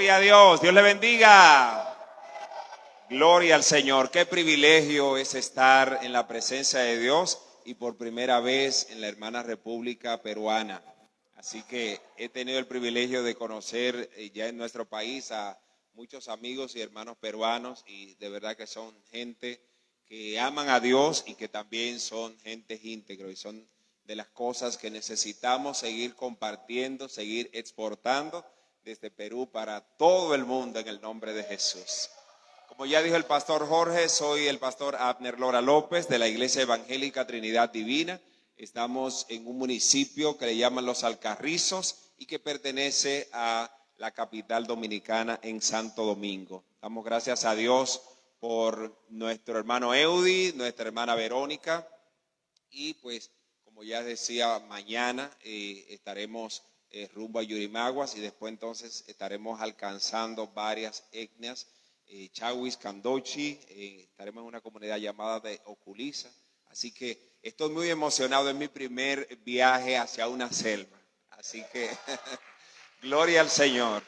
Gloria a Dios, Dios le bendiga. Gloria al Señor. Qué privilegio es estar en la presencia de Dios y por primera vez en la hermana República Peruana. Así que he tenido el privilegio de conocer ya en nuestro país a muchos amigos y hermanos peruanos, y de verdad que son gente que aman a Dios y que también son gente íntegros, y son de las cosas que necesitamos seguir compartiendo, seguir exportando desde Perú para todo el mundo en el nombre de Jesús. Como ya dijo el pastor Jorge, soy el pastor Abner Lora López de la Iglesia Evangélica Trinidad Divina. Estamos en un municipio que le llaman Los Alcarrizos y que pertenece a la capital dominicana en Santo Domingo. Damos gracias a Dios por nuestro hermano Eudi, nuestra hermana Verónica, y pues como ya decía, mañana estaremos rumbo a Yurimaguas, y después entonces estaremos alcanzando varias etnias, Chawis, Candochi, estaremos en una comunidad llamada de Oculiza. Así que estoy muy emocionado en mi primer viaje hacia una selva. Así que gloria al Señor.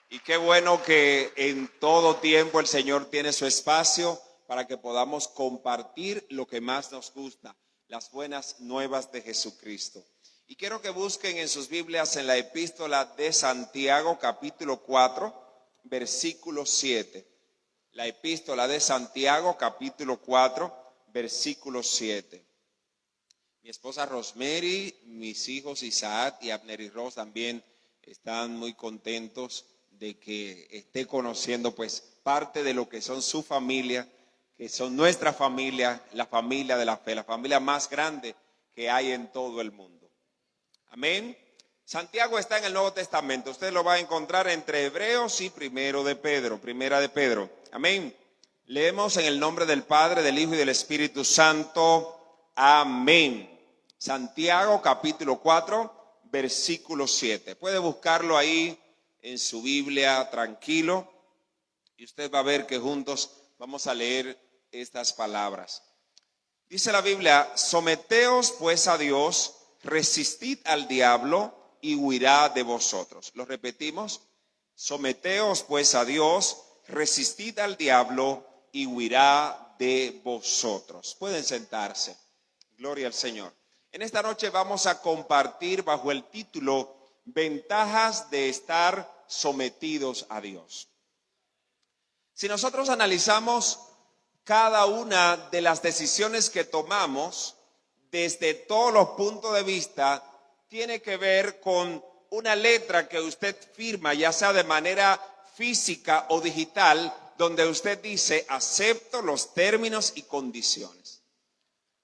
Y qué bueno que en todo tiempo el Señor tiene su espacio para que podamos compartir lo que más nos gusta, las buenas nuevas de Jesucristo. Y quiero que busquen en sus Biblias en la epístola de Santiago, capítulo 4, versículo 7. La epístola de Santiago, capítulo 4, versículo 7. Mi esposa Rosemary, mis hijos Isaac y Abner y Ros también están muy contentos de que esté conociendo pues parte de lo que son su familia, que son nuestra familia, la familia de la fe, la familia más grande que hay en todo el mundo. Amén. Santiago está en el Nuevo Testamento. Usted lo va a encontrar entre Hebreos y Primera de Pedro. Amén. Leemos en el nombre del Padre, del Hijo y del Espíritu Santo. Amén. Santiago capítulo 4, versículo 7. Puede buscarlo ahí en su Biblia tranquilo, y usted va a ver que juntos vamos a leer estas palabras. Dice la Biblia: someteos pues a Dios, resistid al diablo y huirá de vosotros. Lo repetimos: someteos pues a Dios, resistid al diablo y huirá de vosotros. Pueden sentarse. Gloria al Señor. En esta noche vamos a compartir bajo el título Ventajas de estar sometidos a Dios. Si nosotros analizamos cada una de las decisiones que tomamos desde todos los puntos de vista, tiene que ver con una letra que usted firma, ya sea de manera física o digital, donde usted dice: acepto los términos y condiciones.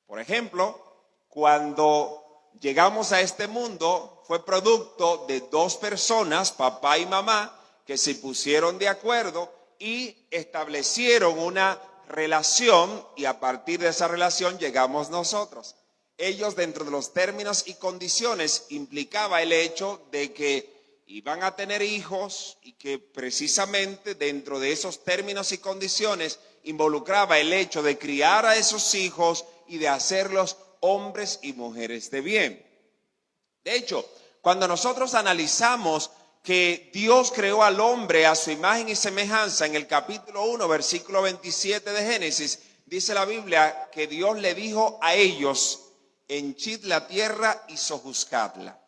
Por ejemplo, cuando llegamos a este mundo fue producto de dos personas, papá y mamá, que se pusieron de acuerdo y establecieron una relación, y a partir de esa relación llegamos nosotros. Ellos, dentro de los términos y condiciones, implicaba el hecho de que iban a tener hijos, y que precisamente dentro de esos términos y condiciones involucraba el hecho de criar a esos hijos y de hacerlos hombres y mujeres de bien. De hecho, cuando nosotros analizamos que Dios creó al hombre a su imagen y semejanza, en el capítulo 1, versículo 27 de Génesis, dice la Biblia que Dios le dijo a ellos: henchid la tierra y sojuzgadla.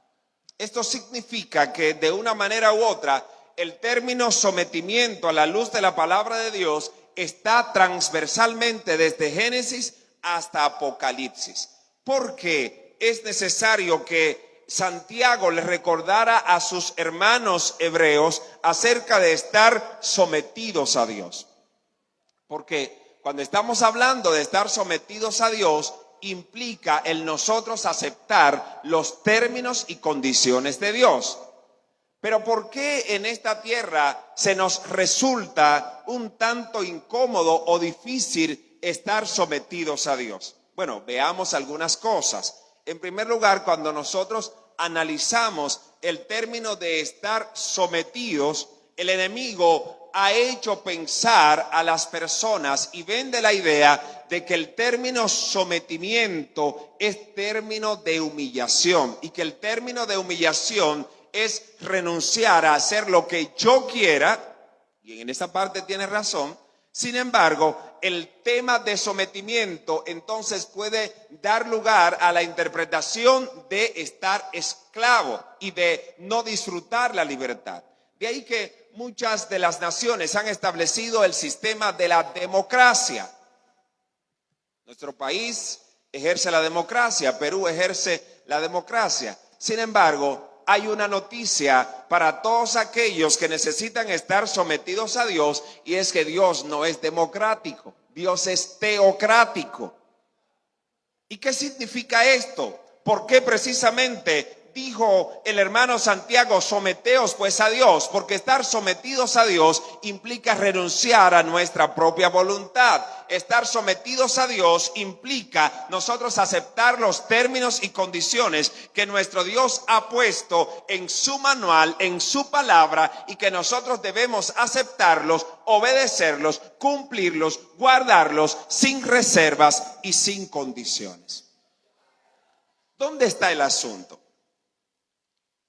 Esto significa que de una manera u otra el término sometimiento, a la luz de la palabra de Dios, está transversalmente desde Génesis hasta Apocalipsis. Porque es necesario que Santiago le recordara a sus hermanos hebreos acerca de estar sometidos a Dios. Porque cuando estamos hablando de estar sometidos a Dios, implica el nosotros aceptar los términos y condiciones de Dios. Pero ¿por qué en esta tierra se nos resulta un tanto incómodo o difícil estar sometidos a Dios? Bueno, veamos algunas cosas. En primer lugar, cuando nosotros analizamos el término de estar sometidos, el enemigo ha hecho pensar a las personas y vende la idea de que el término sometimiento es término de humillación, y que el término de humillación es renunciar a hacer lo que yo quiera, y en esa parte tiene razón. Sin embargo, el tema de sometimiento entonces puede dar lugar a la interpretación de estar esclavo y de no disfrutar la libertad. De ahí que muchas de las naciones han establecido el sistema de la democracia. Nuestro país ejerce la democracia, Perú ejerce la democracia. Sin embargo, hay una noticia para todos aquellos que necesitan estar sometidos a Dios, y es que Dios no es democrático, Dios es teocrático. ¿Y qué significa esto? ¿Por qué precisamente dijo el hermano Santiago, someteos pues a Dios? Porque estar sometidos a Dios implica renunciar a nuestra propia voluntad. Estar sometidos a Dios implica nosotros aceptar los términos y condiciones que nuestro Dios ha puesto en su manual, en su palabra, y que nosotros debemos aceptarlos, obedecerlos, cumplirlos, guardarlos sin reservas y sin condiciones. ¿Dónde está el asunto?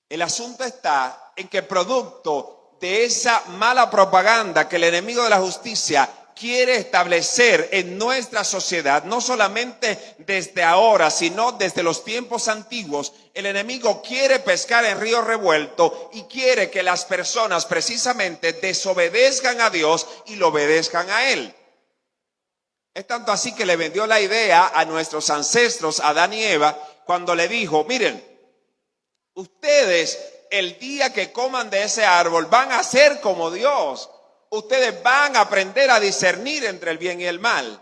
El asunto está en que producto de esa mala propaganda que el enemigo de la justicia quiere establecer en nuestra sociedad, no solamente desde ahora, sino desde los tiempos antiguos, el enemigo quiere pescar en río revuelto y quiere que las personas precisamente desobedezcan a Dios y lo obedezcan a Él. Es tanto así que le vendió la idea a nuestros ancestros, Adán y Eva, cuando le dijo, miren, ustedes el día que coman de ese árbol van a ser como Dios. Ustedes van a aprender a discernir entre el bien y el mal.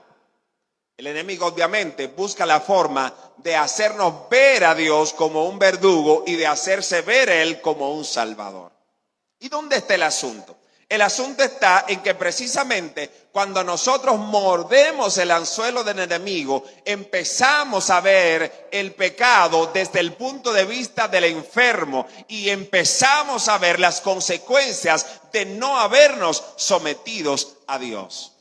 El enemigo obviamente busca la forma de hacernos ver a Dios como un verdugo y de hacerse ver a Él como un salvador. ¿Y dónde está el asunto? El asunto está en que precisamente cuando nosotros mordemos el anzuelo del enemigo, empezamos a ver el pecado desde el punto de vista del enfermo y empezamos a ver las consecuencias de no habernos sometidos a Dios.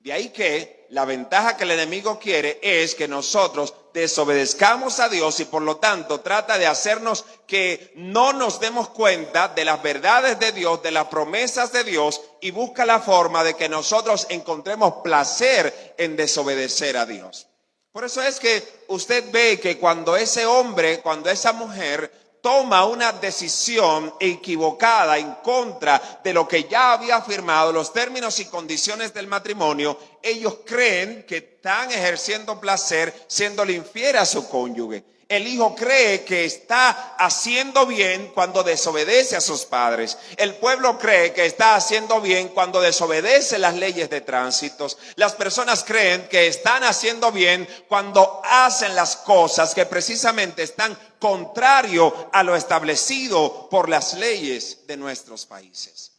De ahí que la ventaja que el enemigo quiere es que nosotros desobedezcamos a Dios y por lo tanto trata de hacernos que no nos demos cuenta de las verdades de Dios, de las promesas de Dios, y busca la forma de que nosotros encontremos placer en desobedecer a Dios. Por eso es que usted ve que cuando ese hombre, cuando esa mujer toma una decisión equivocada en contra de lo que ya había firmado, los términos y condiciones del matrimonio, ellos creen que están ejerciendo placer siéndole infiel a su cónyuge. El hijo cree que está haciendo bien cuando desobedece a sus padres. El pueblo cree que está haciendo bien cuando desobedece las leyes de tránsito. Las personas creen que están haciendo bien cuando hacen las cosas que precisamente están contrario a lo establecido por las leyes de nuestros países.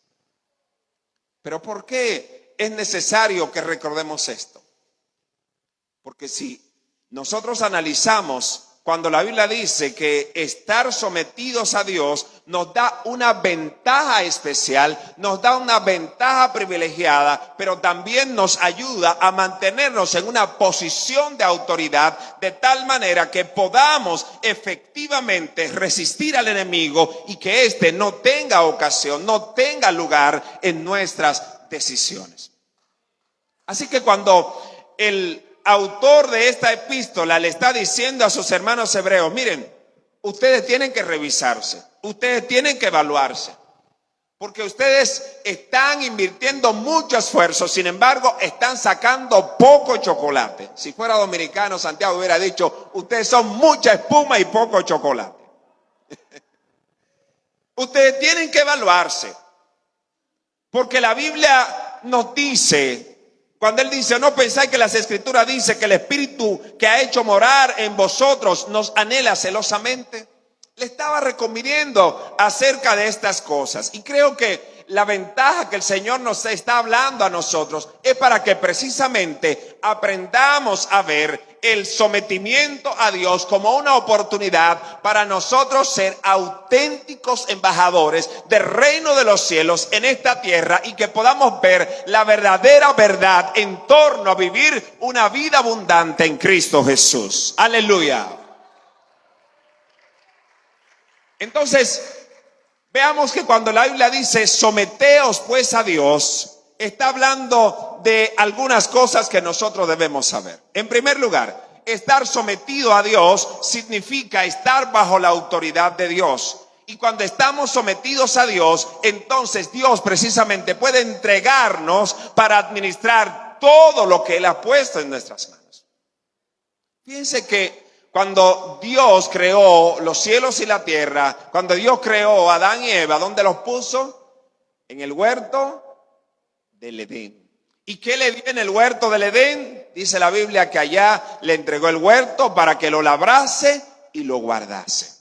Pero ¿por qué es necesario que recordemos esto? Porque si nosotros analizamos cuando la Biblia dice que estar sometidos a Dios nos da una ventaja especial, nos da una ventaja privilegiada, pero también nos ayuda a mantenernos en una posición de autoridad de tal manera que podamos efectivamente resistir al enemigo y que éste no tenga ocasión, no tenga lugar en nuestras decisiones. Así que cuando el autor de esta epístola le está diciendo a sus hermanos hebreos, miren, ustedes tienen que revisarse, ustedes tienen que evaluarse, porque ustedes están invirtiendo mucho esfuerzo, sin embargo, están sacando poco chocolate. Si fuera dominicano, Santiago hubiera dicho, ustedes son mucha espuma y poco chocolate. Ustedes tienen que evaluarse, porque la Biblia nos dice, cuando él dice, no pensáis que las escrituras dicen que el Espíritu que ha hecho morar en vosotros nos anhela celosamente. Le estaba reconviniendo acerca de estas cosas. Y creo que la ventaja que el Señor nos está hablando a nosotros es para que precisamente aprendamos a ver el sometimiento a Dios como una oportunidad para nosotros ser auténticos embajadores del reino de los cielos en esta tierra y que podamos ver la verdadera verdad en torno a vivir una vida abundante en Cristo Jesús. Aleluya. Entonces, Veamos que cuando la Biblia dice someteos pues a Dios, está hablando de algunas cosas que nosotros debemos saber. En primer lugar, estar sometido a Dios significa estar bajo la autoridad de Dios. Y cuando estamos sometidos a Dios, entonces Dios precisamente puede entregarnos para administrar todo lo que Él ha puesto en nuestras manos. Fíjense que cuando Dios creó los cielos y la tierra, cuando Dios creó a Adán y Eva, ¿dónde los puso? En el huerto del Edén. ¿Y qué le dio en el huerto del Edén? Dice la Biblia que allá le entregó el huerto para que lo labrase y lo guardase.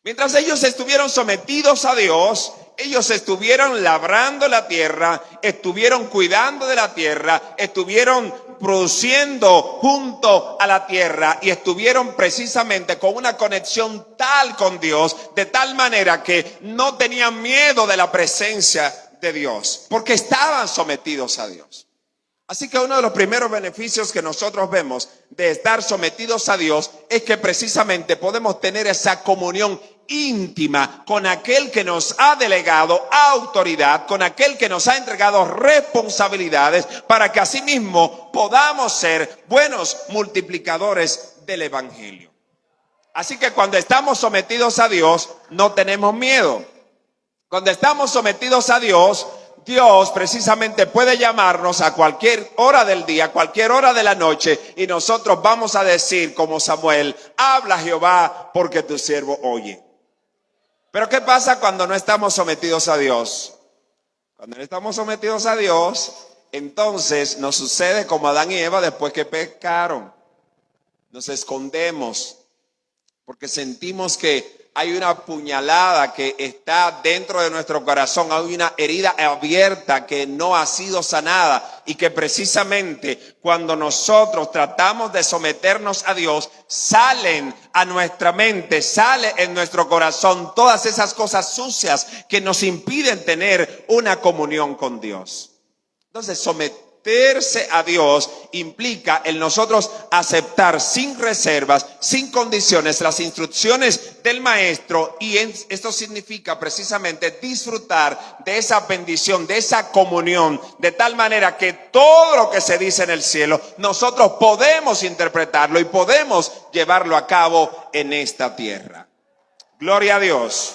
Mientras ellos estuvieron sometidos a Dios, ellos estuvieron labrando la tierra, estuvieron cuidando de la tierra, estuvieron produciendo junto a la tierra y estuvieron precisamente con una conexión tal con Dios, de tal manera que no tenían miedo de la presencia de Dios, porque estaban sometidos a Dios. Así que uno de los primeros beneficios que nosotros vemos de estar sometidos a Dios es que precisamente podemos tener esa comunión íntima con aquel que nos ha delegado autoridad, con aquel que nos ha entregado responsabilidades, para que asimismo podamos ser buenos multiplicadores del evangelio. Así que cuando estamos sometidos a Dios, no tenemos miedo. Cuando estamos sometidos a Dios, Dios precisamente puede llamarnos a cualquier hora del día, cualquier hora de la noche, y nosotros vamos a decir como Samuel: habla Jehová, porque tu siervo oye. Pero ¿qué pasa cuando no estamos sometidos a Dios? Cuando no estamos sometidos a Dios, entonces nos sucede como Adán y Eva después que pecaron. Nos escondemos porque sentimos que hay una puñalada que está dentro de nuestro corazón, hay una herida abierta que no ha sido sanada, y que precisamente cuando nosotros tratamos de someternos a Dios, salen a nuestra mente, sale en nuestro corazón todas esas cosas sucias que nos impiden tener una comunión con Dios. Entonces, someterse a Dios implica el nosotros aceptar sin reservas, sin condiciones, las instrucciones del maestro, y esto significa precisamente disfrutar de esa bendición, de esa comunión, de tal manera que todo lo que se dice en el cielo, nosotros podemos interpretarlo y podemos llevarlo a cabo en esta tierra. Gloria a Dios.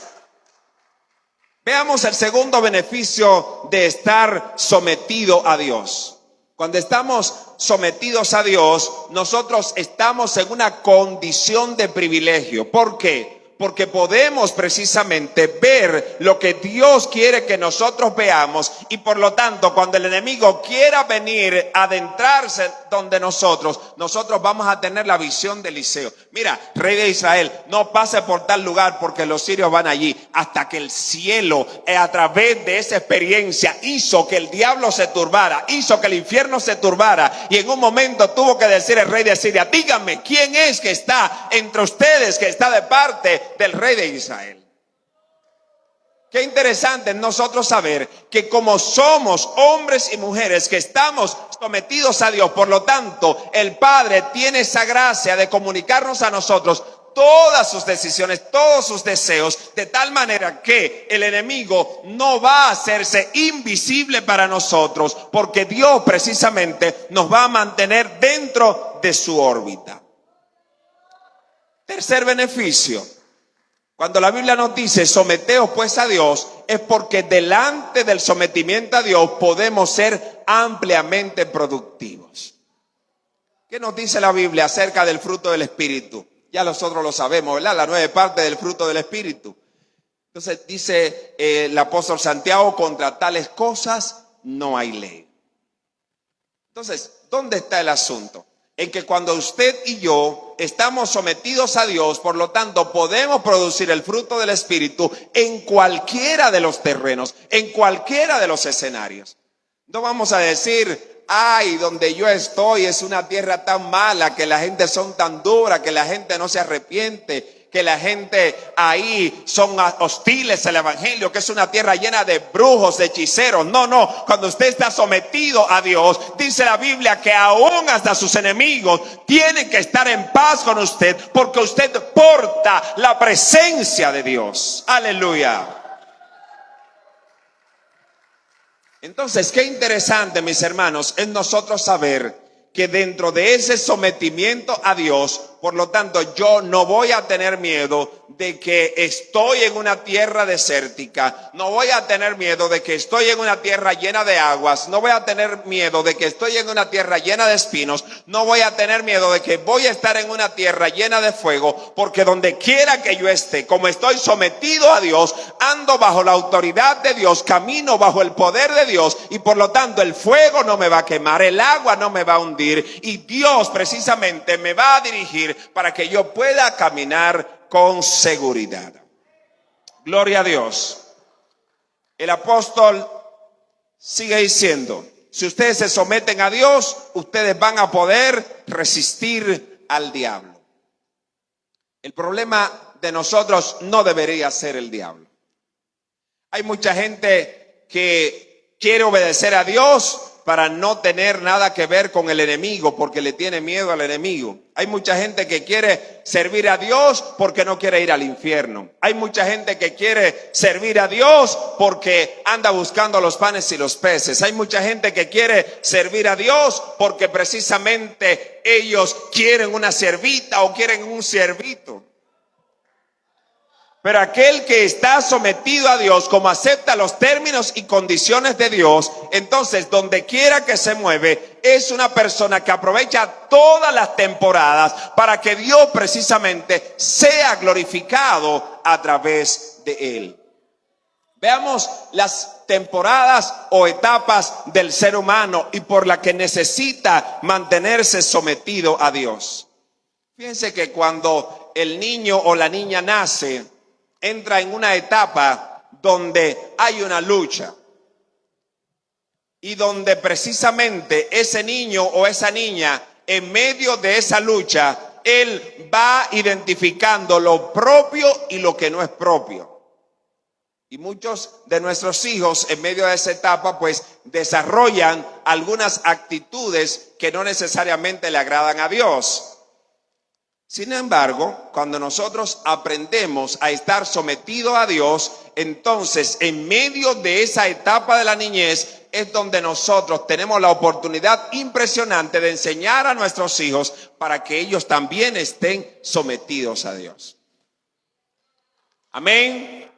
Veamos el segundo beneficio de estar sometido a Dios. Cuando estamos sometidos a Dios, nosotros estamos en una condición de privilegio. ¿Por qué? Porque podemos precisamente ver lo que Dios quiere que nosotros veamos, y por lo tanto, cuando el enemigo quiera venir a adentrarse donde nosotros vamos a tener la visión de Eliseo. Mira, rey de Israel, no pase por tal lugar porque los sirios van allí. Hasta que el cielo, a través de esa experiencia, hizo que el diablo se turbara, hizo que el infierno se turbara, y en un momento tuvo que decir el rey de Siria: díganme, ¿quién es que está entre ustedes, que está de parte del rey de Israel? Qué interesante nosotros saber que como somos hombres y mujeres que estamos sometidos a Dios, por lo tanto el Padre tiene esa gracia de comunicarnos a nosotros todas sus decisiones, todos sus deseos, de tal manera que el enemigo no va a hacerse invisible para nosotros, porque Dios precisamente nos va a mantener dentro de su órbita. Tercer beneficio. Cuando la Biblia nos dice someteos pues a Dios, es porque delante del sometimiento a Dios podemos ser ampliamente productivos. ¿Qué nos dice la Biblia acerca del fruto del Espíritu? Ya nosotros lo sabemos, ¿verdad? La 9 parte del fruto del Espíritu. Entonces dice el apóstol Santiago: contra tales cosas no hay ley. Entonces, ¿dónde está el asunto? En que cuando usted y yo estamos sometidos a Dios, por lo tanto podemos producir el fruto del Espíritu en cualquiera de los terrenos, en cualquiera de los escenarios. No vamos a decir: ay, donde yo estoy es una tierra tan mala, que la gente son tan dura, que la gente no se arrepiente, que la gente ahí son hostiles al evangelio, que es una tierra llena de brujos, de hechiceros. No, cuando usted está sometido a Dios, dice la Biblia que aún hasta sus enemigos tienen que estar en paz con usted, porque usted porta la presencia de Dios. Aleluya. Entonces, qué interesante, mis hermanos, es nosotros saber que dentro de ese sometimiento a Dios, por lo tanto, yo no voy a tener miedo de que estoy en una tierra desértica, no voy a tener miedo de que estoy en una tierra llena de aguas, no voy a tener miedo de que estoy en una tierra llena de espinos, no voy a tener miedo de que voy a estar en una tierra llena de fuego, porque donde quiera que yo esté, como estoy sometido a Dios, ando bajo la autoridad de Dios, camino bajo el poder de Dios, y por lo tanto el fuego no me va a quemar, el agua no me va a hundir, y Dios precisamente me va a dirigir para que yo pueda caminar con seguridad. Gloria a Dios. El apóstol sigue diciendo, si ustedes se someten a Dios, ustedes van a poder resistir al diablo. El problema de nosotros no debería ser el diablo. Hay mucha gente que quiere obedecer a Dios para no tener nada que ver con el enemigo, porque le tiene miedo al enemigo. Hay mucha gente que quiere servir a Dios porque no quiere ir al infierno. Hay mucha gente que quiere servir a Dios porque anda buscando los panes y los peces. Hay mucha gente que quiere servir a Dios porque precisamente ellos quieren una siervita o quieren un siervito. Pero aquel que está sometido a Dios, como acepta los términos y condiciones de Dios, entonces donde quiera que se mueve, es una persona que aprovecha todas las temporadas para que Dios precisamente sea glorificado a través de él. Veamos las temporadas o etapas del ser humano y por la que necesita mantenerse sometido a Dios. Fíjense que cuando el niño o la niña nace, entra en una etapa donde hay una lucha y donde precisamente ese niño o esa niña, en medio de esa lucha, él va identificando lo propio y lo que no es propio. Y muchos de nuestros hijos en medio de esa etapa pues desarrollan algunas actitudes que no necesariamente le agradan a Dios. Sin embargo, cuando nosotros aprendemos a estar sometidos a Dios, entonces en medio de esa etapa de la niñez es donde nosotros tenemos la oportunidad impresionante de enseñar a nuestros hijos para que ellos también estén sometidos a Dios. Amén.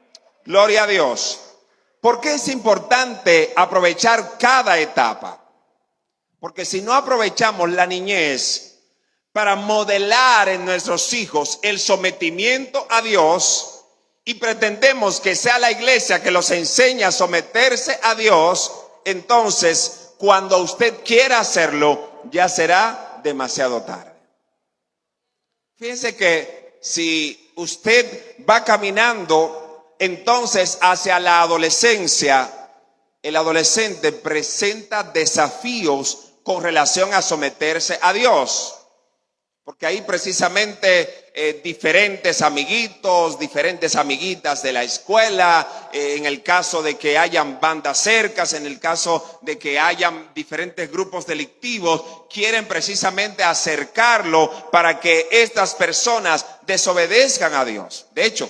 Gloria a Dios. ¿Por qué es importante aprovechar cada etapa? Porque si no aprovechamos la niñez para modelar en nuestros hijos el sometimiento a Dios y pretendemos que sea la iglesia que los enseñe a someterse a Dios, entonces cuando usted quiera hacerlo ya será demasiado tarde. Fíjense que si usted va caminando entonces hacia la adolescencia, el adolescente presenta desafíos con relación a someterse a Dios. Porque ahí precisamente diferentes amiguitos, diferentes amiguitas de la escuela, en el caso de que hayan bandas cercas, en el caso de que hayan diferentes grupos delictivos, quieren precisamente acercarlo para que estas personas desobedezcan a Dios. De hecho,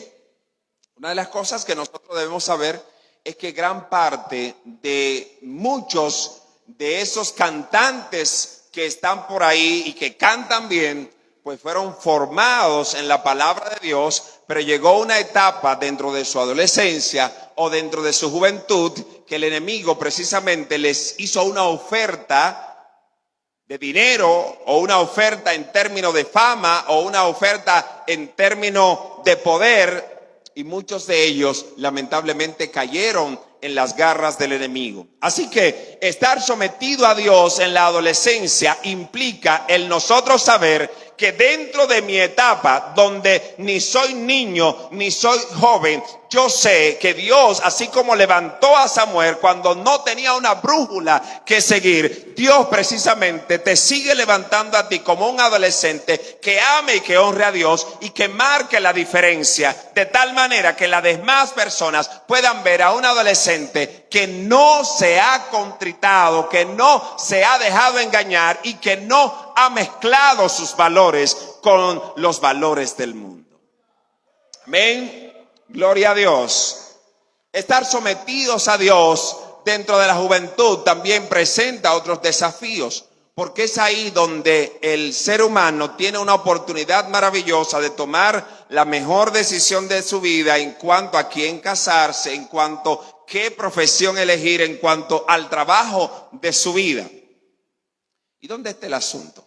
una de las cosas que nosotros debemos saber es que gran parte de muchos de esos cantantes que están por ahí y que cantan bien, pues fueron formados en la palabra de Dios, pero llegó una etapa dentro de su adolescencia o dentro de su juventud que el enemigo precisamente les hizo una oferta de dinero o una oferta en términos de fama o una oferta en términos de poder, y muchos de ellos lamentablemente cayeron en las garras del enemigo. Así que estar sometido a Dios en la adolescencia implica el nosotros saber que dentro de mi etapa, donde ni soy niño ni soy joven, yo sé que Dios, así como levantó a Samuel cuando no tenía una brújula que seguir, Dios precisamente te sigue levantando a ti como un adolescente que ame y que honre a Dios y que marque la diferencia, de tal manera que las demás personas puedan ver a un adolescente que no se ha contritado, que no se ha dejado engañar y que no ha mezclado sus valores con los valores del mundo. Amén. Gloria a Dios. Estar sometidos a Dios dentro de la juventud también presenta otros desafíos, porque es ahí donde el ser humano tiene una oportunidad maravillosa de tomar la mejor decisión de su vida en cuanto a quién casarse, en cuanto a qué profesión elegir, en cuanto al trabajo de su vida. ¿Y dónde está el asunto?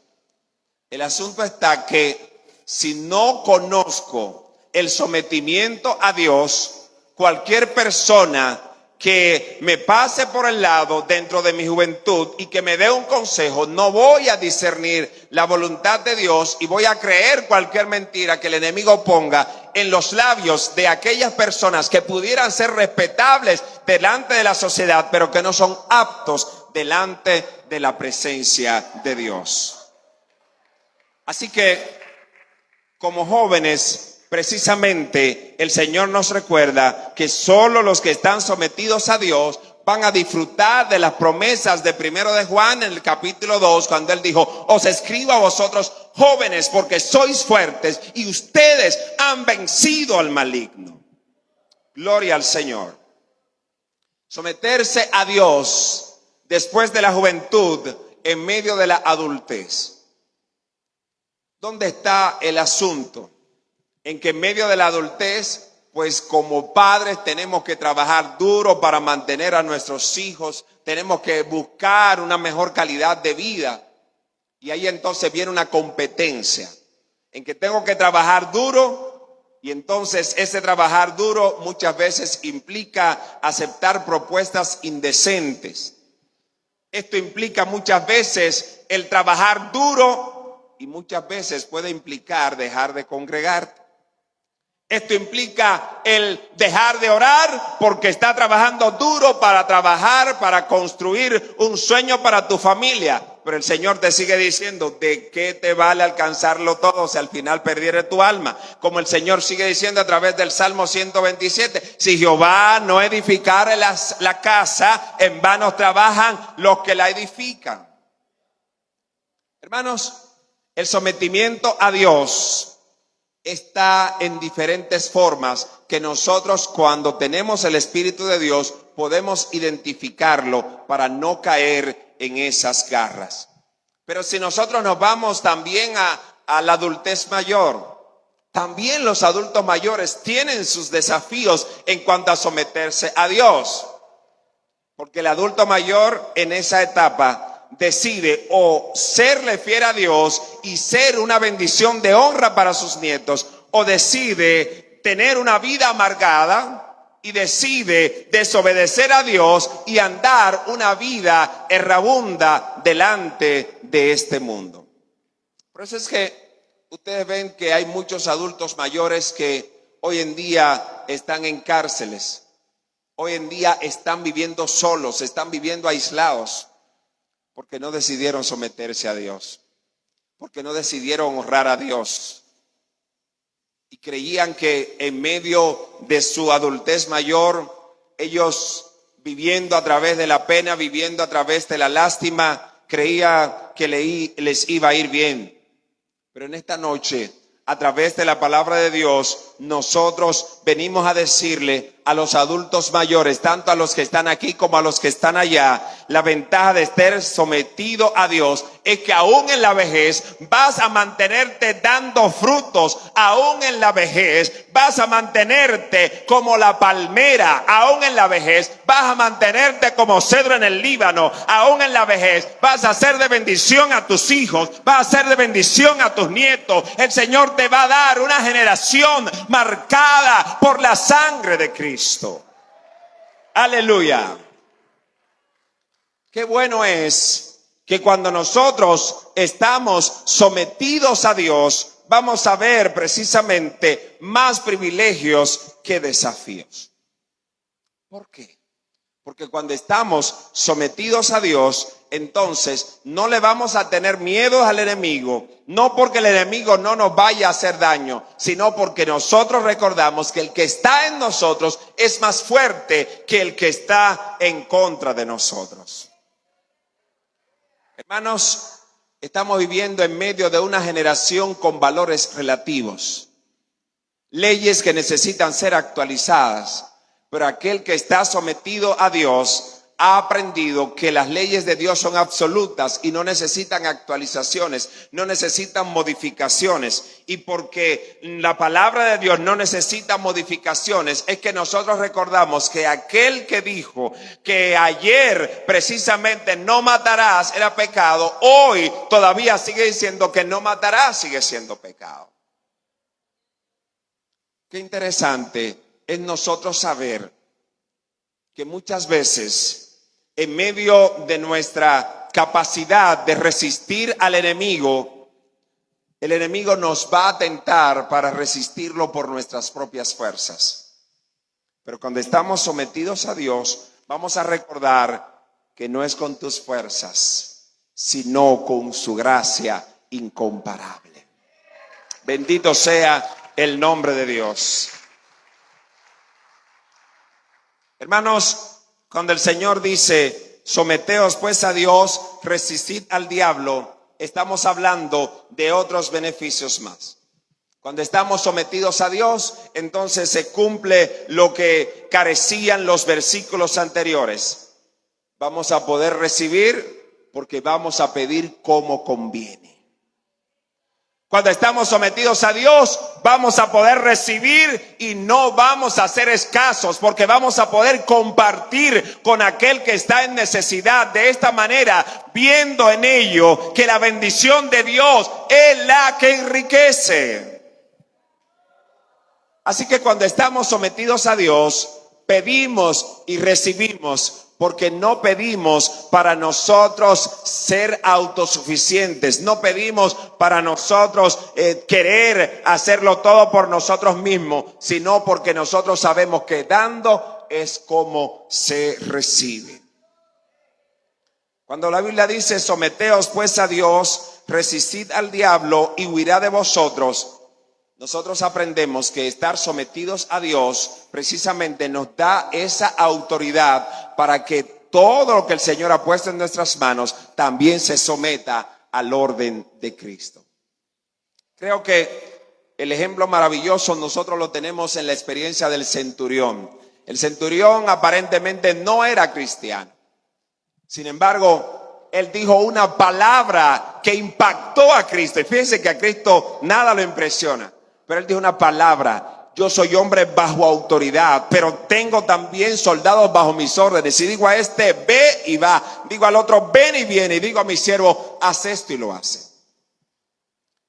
El asunto está que si no conozco el sometimiento a Dios, cualquier persona que me pase por el lado dentro de mi juventud y que me dé un consejo, no voy a discernir la voluntad de Dios y voy a creer cualquier mentira que el enemigo ponga en los labios de aquellas personas que pudieran ser respetables delante de la sociedad, pero que no son aptos delante de la presencia de Dios. Así que, como jóvenes, precisamente el Señor nos recuerda que solo los que están sometidos a Dios van a disfrutar de las promesas de 1 de Juan en el capítulo 2, cuando él dijo: os escribo a vosotros jóvenes porque sois fuertes y ustedes han vencido al maligno. Gloria al Señor. Someterse a Dios después de la juventud, en medio de la adultez. ¿Dónde está el asunto? En que en medio de la adultez, pues como padres tenemos que trabajar duro para mantener a nuestros hijos, tenemos que buscar una mejor calidad de vida. Y ahí entonces viene una competencia, en que tengo que trabajar duro, y entonces ese trabajar duro muchas veces implica aceptar propuestas indecentes. Esto implica muchas veces el trabajar duro y muchas veces puede implicar dejar de congregarte. Esto implica el dejar de orar porque está trabajando duro para trabajar, para construir un sueño para tu familia. Pero el Señor te sigue diciendo: ¿de qué te vale alcanzarlo todo si al final perdiere tu alma? Como el Señor sigue diciendo a través del Salmo 127, si Jehová no edificare la casa, en vano trabajan los que la edifican. Hermanos, el sometimiento a Dios está en diferentes formas que nosotros, cuando tenemos el Espíritu de Dios, podemos identificarlo para no caer en esas garras. Pero si nosotros nos vamos también a la adultez mayor, también los adultos mayores tienen sus desafíos en cuanto a someterse a Dios. Porque el adulto mayor en esa etapa decide o serle fiel a Dios y ser una bendición de honra para sus nietos, o decide tener una vida amargada y decide desobedecer a Dios y andar una vida errabunda delante de este mundo. Por eso es que ustedes ven que hay muchos adultos mayores que hoy en día están en cárceles, hoy en día están viviendo solos, están viviendo aislados, porque no decidieron someterse a Dios, porque no decidieron honrar a Dios. Y creían que en medio de su adultez mayor, ellos viviendo a través de la pena, viviendo a través de la lástima, creía que les iba a ir bien. Pero en esta noche, a través de la palabra de Dios, nosotros venimos a decirle a los adultos mayores, tanto a los que están aquí como a los que están allá, la ventaja de estar sometido a Dios es que aún en la vejez vas a mantenerte dando frutos, aún en la vejez vas a mantenerte como la palmera, aún en la vejez vas a mantenerte como cedro en el Líbano, aún en la vejez vas a ser de bendición a tus hijos, vas a ser de bendición a tus nietos. El Señor te va a dar una generación marcada por la sangre de Cristo. Aleluya. Qué bueno es que cuando nosotros estamos sometidos a Dios, vamos a ver precisamente más privilegios que desafíos. ¿Por qué? Porque cuando estamos sometidos a Dios, entonces no le vamos a tener miedo al enemigo, no porque el enemigo no nos vaya a hacer daño, sino porque nosotros recordamos que el que está en nosotros es más fuerte que el que está en contra de nosotros. Hermanos, estamos viviendo en medio de una generación con valores relativos, leyes que necesitan ser actualizadas. Pero aquel que está sometido a Dios ha aprendido que las leyes de Dios son absolutas y no necesitan actualizaciones, no necesitan modificaciones. Y porque la palabra de Dios no necesita modificaciones, es que nosotros recordamos que aquel que dijo que ayer precisamente no matarás era pecado, hoy todavía sigue diciendo que no matarás, sigue siendo pecado. Qué interesante es nosotros saber que muchas veces, en medio de nuestra capacidad de resistir al enemigo, el enemigo nos va a tentar para resistirlo por nuestras propias fuerzas. Pero cuando estamos sometidos a Dios, vamos a recordar que no es con tus fuerzas, sino con su gracia incomparable. Bendito sea el nombre de Dios. Hermanos, cuando el Señor dice, someteos pues a Dios, resistid al diablo, estamos hablando de otros beneficios más. Cuando estamos sometidos a Dios, entonces se cumple lo que carecían los versículos anteriores. Vamos a poder recibir porque vamos a pedir como conviene. Cuando estamos sometidos a Dios, vamos a poder recibir y no vamos a ser escasos, porque vamos a poder compartir con aquel que está en necesidad. De esta manera, viendo en ello que la bendición de Dios es la que enriquece. Así que cuando estamos sometidos a Dios, pedimos y recibimos, porque no pedimos para nosotros ser autosuficientes, no pedimos para nosotros querer hacerlo todo por nosotros mismos, sino porque nosotros sabemos que dando es como se recibe. Cuando la Biblia dice, someteos pues a Dios, resistid al diablo y huirá de vosotros, nosotros aprendemos que estar sometidos a Dios precisamente nos da esa autoridad para que todo lo que el Señor ha puesto en nuestras manos también se someta al orden de Cristo. Creo que el ejemplo maravilloso nosotros lo tenemos en la experiencia del centurión. El centurión aparentemente no era cristiano. Sin embargo, él dijo una palabra que impactó a Cristo. Y fíjense que a Cristo nada lo impresiona. Pero él dijo una palabra: yo soy hombre bajo autoridad, pero tengo también soldados bajo mis órdenes. Y digo a este, ve y va. Digo al otro, ven y viene. Y digo a mi siervo, haz esto y lo hace.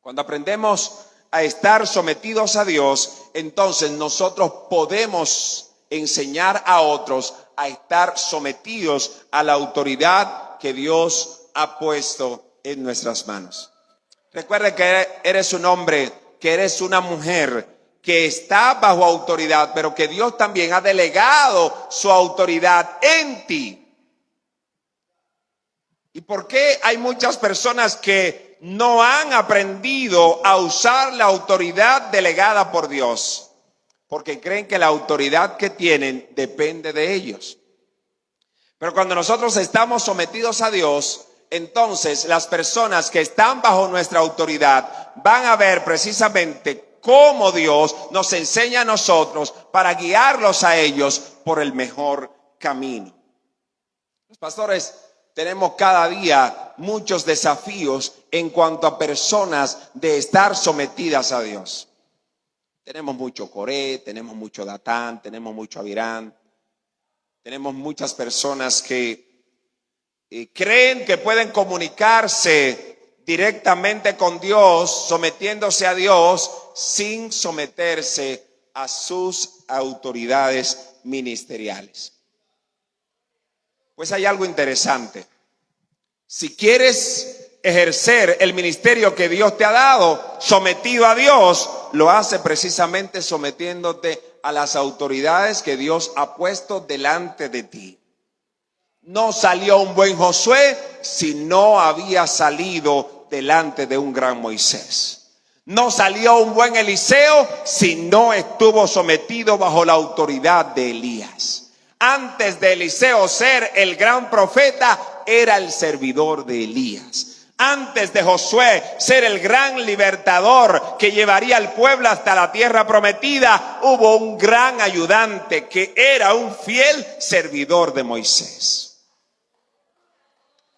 Cuando aprendemos a estar sometidos a Dios, entonces nosotros podemos enseñar a otros a estar sometidos a la autoridad que Dios ha puesto en nuestras manos. Recuerde que eres un hombre, que eres una mujer que está bajo autoridad, pero que Dios también ha delegado su autoridad en ti. ¿Y por qué hay muchas personas que no han aprendido a usar la autoridad delegada por Dios? Porque creen que la autoridad que tienen depende de ellos. Pero cuando nosotros estamos sometidos a Dios, entonces las personas que están bajo nuestra autoridad van a ver precisamente cómo Dios nos enseña a nosotros para guiarlos a ellos por el mejor camino. Los pastores tenemos cada día muchos desafíos en cuanto a personas de estar sometidas a Dios. Tenemos mucho Coré, tenemos mucho Datán, tenemos mucho Abirán, tenemos muchas personas que creen que pueden comunicarse directamente con Dios, sometiéndose a Dios, sin someterse a sus autoridades ministeriales. Pues hay algo interesante. Si quieres ejercer el ministerio que Dios te ha dado, sometido a Dios, lo hace precisamente sometiéndote a las autoridades que Dios ha puesto delante de ti. No salió un buen Josué si no había salido delante de un gran Moisés. No salió un buen Eliseo si no estuvo sometido bajo la autoridad de Elías. Antes de Eliseo ser el gran profeta, era el servidor de Elías. Antes de Josué ser el gran libertador que llevaría al pueblo hasta la tierra prometida, hubo un gran ayudante que era un fiel servidor de Moisés.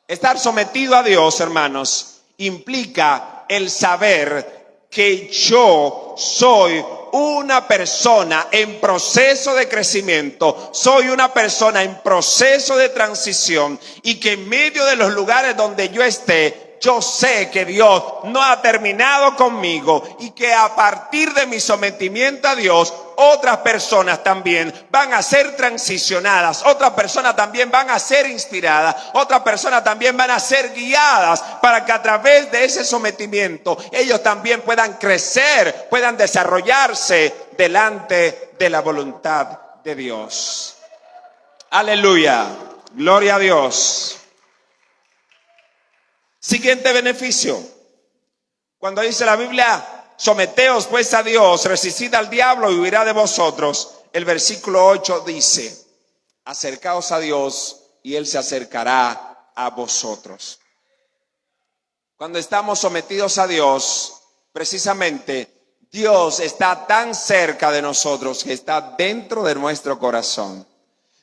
Estar sometido a Dios, hermanos, implica el saber que yo soy una persona en proceso de crecimiento, soy una persona en proceso de transición, y que en medio de los lugares donde yo esté, yo sé que Dios no ha terminado conmigo, y que a partir de mi sometimiento a Dios, otras personas también van a ser transicionadas, otras personas también van a ser inspiradas, otras personas también van a ser guiadas para que a través de ese sometimiento ellos también puedan crecer, puedan desarrollarse delante de la voluntad de Dios. Aleluya, gloria a Dios. Siguiente beneficio, cuando dice la Biblia: someteos pues a Dios, resistid al diablo y huirá de vosotros. El versículo 8 dice: acercaos a Dios y Él se acercará a vosotros. Cuando estamos sometidos a Dios, precisamente Dios está tan cerca de nosotros que está dentro de nuestro corazón.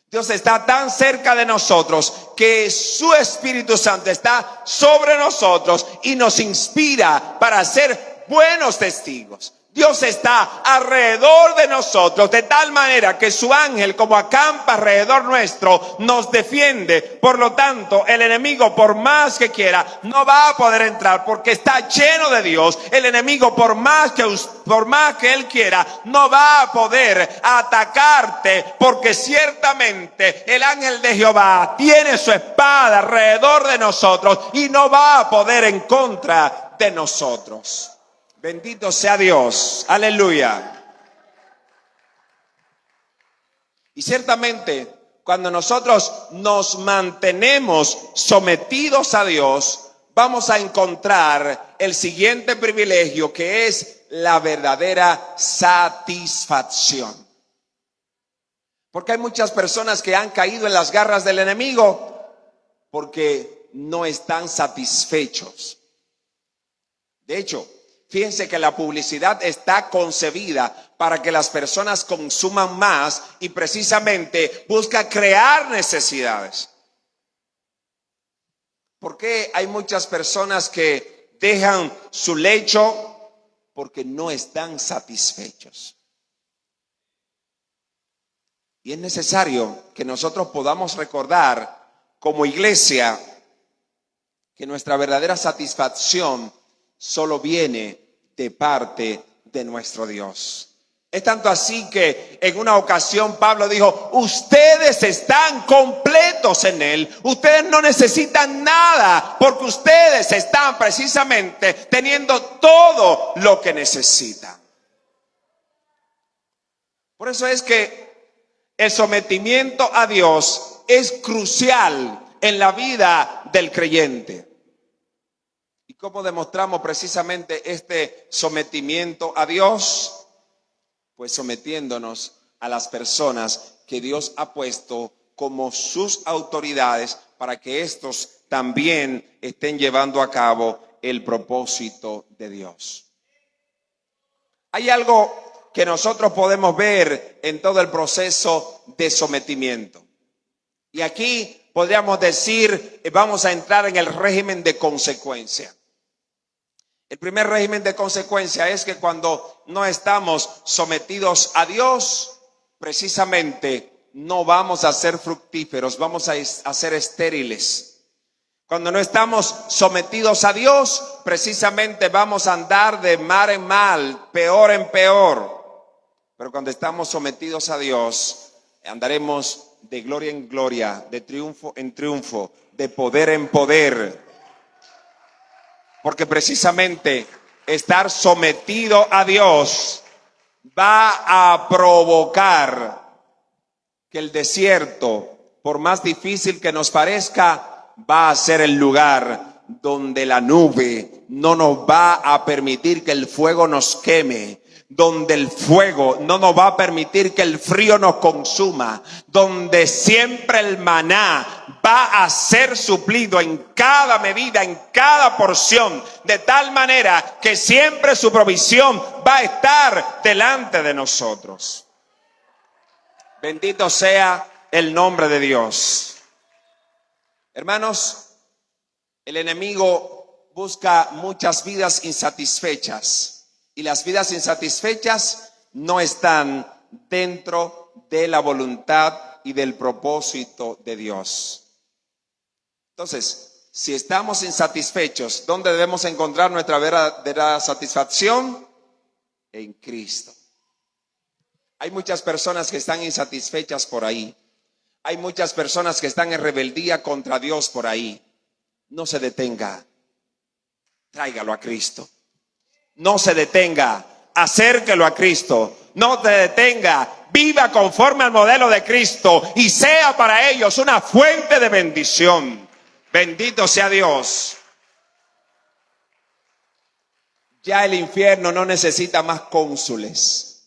Dios está tan cerca de nosotros que su Espíritu Santo está sobre nosotros y nos inspira para ser buenos testigos. Dios está alrededor de nosotros de tal manera que su ángel, como acampa alrededor nuestro, nos defiende. Por lo tanto, el enemigo, por más que quiera, no va a poder entrar porque está lleno de Dios. El enemigo, por más que él quiera, no va a poder atacarte, porque ciertamente el ángel de Jehová tiene su espada alrededor de nosotros y no va a poder en contra de nosotros. Bendito sea Dios, aleluya. Y ciertamente, cuando nosotros nos mantenemos sometidos a Dios, vamos a encontrar el siguiente privilegio, que es la verdadera satisfacción. Porque hay muchas personas que han caído en las garras del enemigo porque no están satisfechos. De hecho, fíjense que la publicidad está concebida para que las personas consuman más y precisamente busca crear necesidades. ¿Por qué hay muchas personas que dejan su lecho? Porque no están satisfechos. Y es necesario que nosotros podamos recordar como iglesia que nuestra verdadera satisfacción solo viene de parte de nuestro Dios. Es tanto así que en una ocasión Pablo dijo: ustedes están completos en Él, ustedes no necesitan nada, porque ustedes están precisamente teniendo todo lo que necesitan. Por eso es que el sometimiento a Dios es crucial en la vida del creyente. ¿Y cómo demostramos precisamente este sometimiento a Dios? Pues sometiéndonos a las personas que Dios ha puesto como sus autoridades para que estos también estén llevando a cabo el propósito de Dios. Hay algo que nosotros podemos ver en todo el proceso de sometimiento. Y aquí podríamos decir, vamos a entrar en el régimen de consecuencia. El primer régimen de consecuencia es que cuando no estamos sometidos a Dios, precisamente no vamos a ser fructíferos, vamos a ser estériles. Cuando no estamos sometidos a Dios, precisamente vamos a andar de mal en mal, peor en peor. Pero cuando estamos sometidos a Dios, andaremos de gloria en gloria, de triunfo en triunfo, de poder en poder. Porque precisamente estar sometido a Dios va a provocar que el desierto, por más difícil que nos parezca, va a ser el lugar donde la nube no nos va a permitir que el fuego nos queme, donde el fuego no nos va a permitir que el frío nos consuma, donde siempre el maná va a ser suplido en cada medida, en cada porción, de tal manera que siempre su provisión va a estar delante de nosotros. Bendito sea el nombre de Dios. Hermanos, el enemigo busca muchas vidas insatisfechas. Y las vidas insatisfechas no están dentro de la voluntad y del propósito de Dios. Entonces, si estamos insatisfechos, ¿dónde debemos encontrar nuestra verdadera satisfacción? En Cristo. Hay muchas personas que están insatisfechas por ahí. Hay muchas personas que están en rebeldía contra Dios por ahí. No se detenga. Tráigalo a Cristo. No se detenga, acérquelo a Cristo. No te detenga, viva conforme al modelo de Cristo y sea para ellos una fuente de bendición. Bendito sea Dios. Ya el infierno no necesita más cónsules.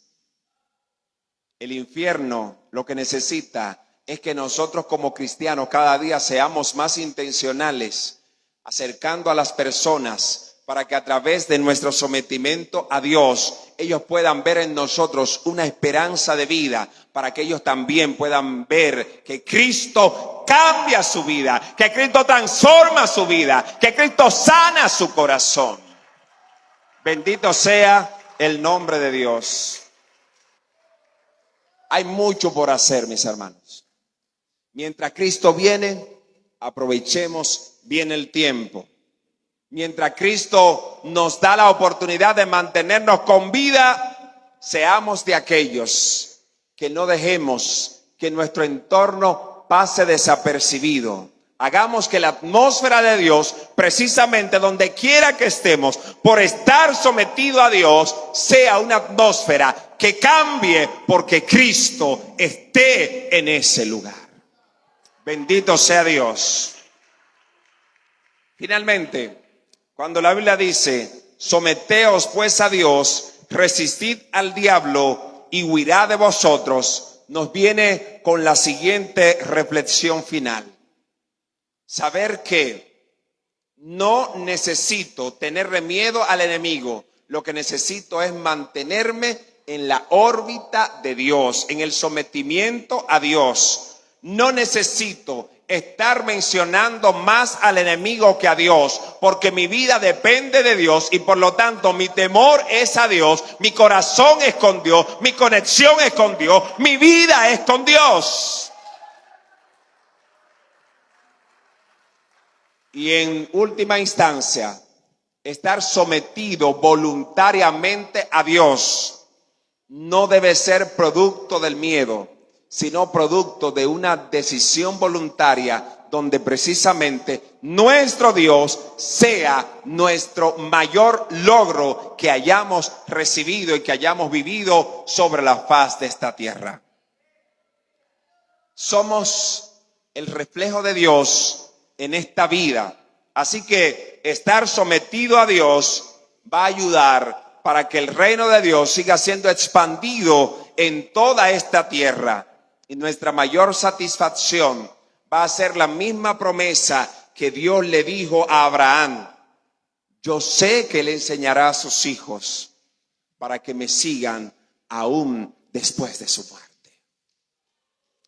El infierno lo que necesita es que nosotros como cristianos cada día seamos más intencionales, acercando a las personas para que a través de nuestro sometimiento a Dios, ellos puedan ver en nosotros una esperanza de vida, para que ellos también puedan ver que Cristo cambia su vida, que Cristo transforma su vida, que Cristo sana su corazón. Bendito sea el nombre de Dios. Hay mucho por hacer, mis hermanos. Mientras Cristo viene, aprovechemos bien el tiempo. Mientras Cristo nos da la oportunidad de mantenernos con vida, seamos de aquellos que no dejemos que nuestro entorno pase desapercibido. Hagamos que la atmósfera de Dios, precisamente donde quiera que estemos, por estar sometido a Dios, sea una atmósfera que cambie porque Cristo esté en ese lugar. Bendito sea Dios. Finalmente, cuando la Biblia dice, someteos pues a Dios, resistid al diablo y huirá de vosotros, nos viene con la siguiente reflexión final. Saber que no necesito tenerle miedo al enemigo, lo que necesito es mantenerme en la órbita de Dios, en el sometimiento a Dios. No necesito estar mencionando más al enemigo que a Dios, porque mi vida depende de Dios y por lo tanto mi temor es a Dios, mi corazón es con Dios, mi conexión es con Dios, mi vida es con Dios. Y en última instancia, estar sometido voluntariamente a Dios no debe ser producto del miedo, sino producto de una decisión voluntaria donde precisamente nuestro Dios sea nuestro mayor logro que hayamos recibido y que hayamos vivido sobre la faz de esta tierra. Somos el reflejo de Dios en esta vida, así que estar sometido a Dios va a ayudar para que el reino de Dios siga siendo expandido en toda esta tierra. Y nuestra mayor satisfacción va a ser la misma promesa que Dios le dijo a Abraham. Yo sé que le enseñará a sus hijos para que me sigan aún después de su muerte.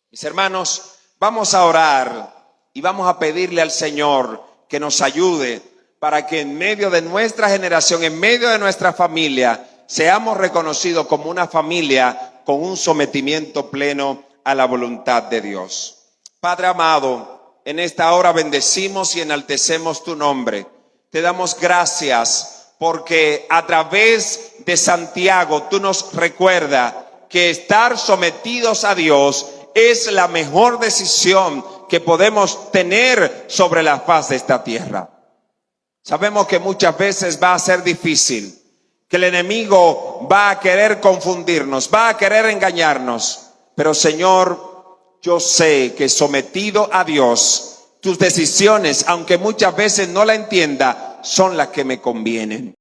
Mis hermanos, vamos a orar y vamos a pedirle al Señor que nos ayude para que en medio de nuestra generación, en medio de nuestra familia, seamos reconocidos como una familia con un sometimiento pleno a la voluntad de Dios. Padre amado, en esta hora bendecimos y enaltecemos tu nombre. Te damos gracias porque a través de Santiago tú nos recuerdas que estar sometidos a Dios es la mejor decisión que podemos tener sobre la faz de esta tierra. Sabemos que muchas veces va a ser difícil, que el enemigo va a querer confundirnos, va a querer engañarnos. Pero Señor, yo sé que sometido a Dios, tus decisiones, aunque muchas veces no la entienda, son las que me convienen.